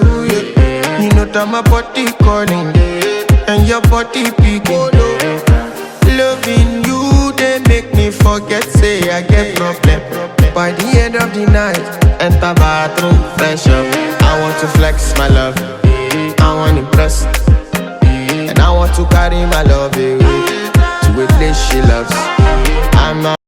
ooh, yeah. You know that my body calling and your body picking. Loving you, they make me forget, say I get problem. By the end of the night, enter bathroom, fresh up. I want to flex my love, I want to impress, and I want to carry my love away to a place she loves. I'm not